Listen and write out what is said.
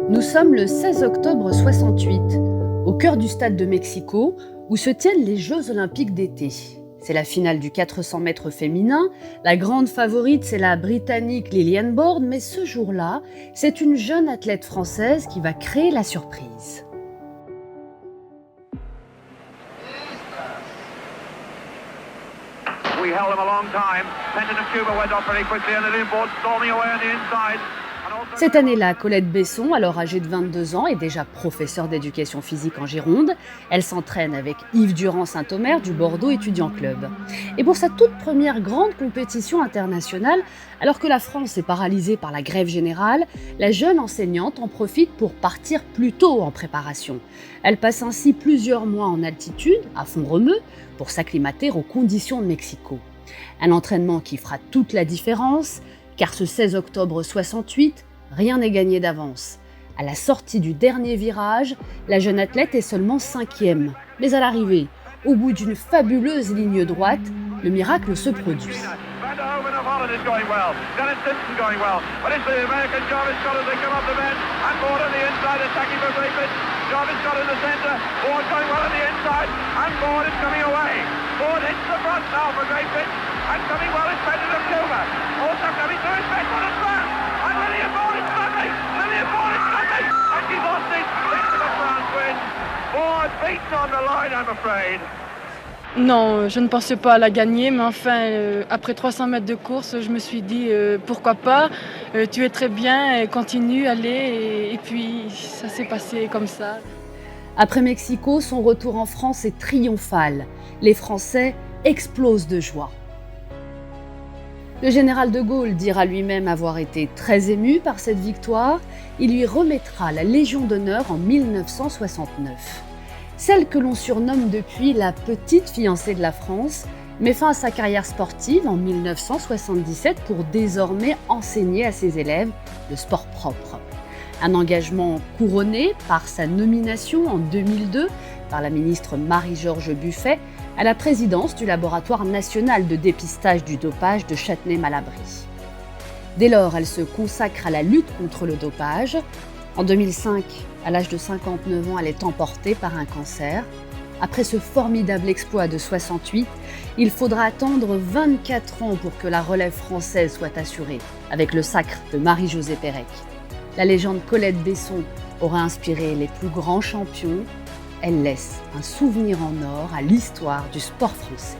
Nous sommes le 16 octobre 68, au cœur du stade de Mexico, où se tiennent les Jeux Olympiques d'été. C'est la finale du 400 mètres féminin. La grande favorite, c'est la Britannique Liliane Borde, mais ce jour-là, c'est une jeune athlète française qui va créer la surprise. We held him a long time. Penton of Cuba went off very quickly and Liliane Borde storming away on the inside. Cette année-là, Colette Besson, alors âgée de 22 ans, est déjà professeure d'éducation physique en Gironde. Elle s'entraîne avec Yves Durand-Saint-Omer du Bordeaux Étudiant Club. Et pour sa toute première grande compétition internationale, alors que la France est paralysée par la grève générale, la jeune enseignante en profite pour partir plus tôt en préparation. Elle passe ainsi plusieurs mois en altitude, à Font-Romeu, pour s'acclimater aux conditions de Mexico. Un entraînement qui fera toute la différence, car ce 16 octobre 68, rien n'est gagné d'avance. À la sortie du dernier virage, la jeune athlète est seulement 5e. Mais à l'arrivée, au bout d'une fabuleuse ligne droite, le miracle se produit. Non, je ne pensais pas à la gagner, mais enfin, après 300 mètres de course, je me suis dit pourquoi pas, tu es très bien, continue, allez, et puis ça s'est passé comme ça. Après Mexico, son retour en France est triomphal. Les Français explosent de joie. Le général de Gaulle dira lui-même avoir été très ému par cette victoire. Il lui remettra la Légion d'honneur en 1969. Celle que l'on surnomme depuis la petite fiancée de la France met fin à sa carrière sportive en 1977 pour désormais enseigner à ses élèves le sport propre. Un engagement couronné par sa nomination en 2002 par la ministre Marie-Georges Buffet à la présidence du laboratoire national de dépistage du dopage de Châtenay-Malabry. Dès lors, elle se consacre à la lutte contre le dopage. En 2005, à l'âge de 59 ans, elle est emportée par un cancer. Après ce formidable exploit de 68, il faudra attendre 24 ans pour que la relève française soit assurée, avec le sacre de Marie-Josée Pérec. La légende Colette Besson aura inspiré les plus grands champions. Elle laisse un souvenir en or à l'histoire du sport français.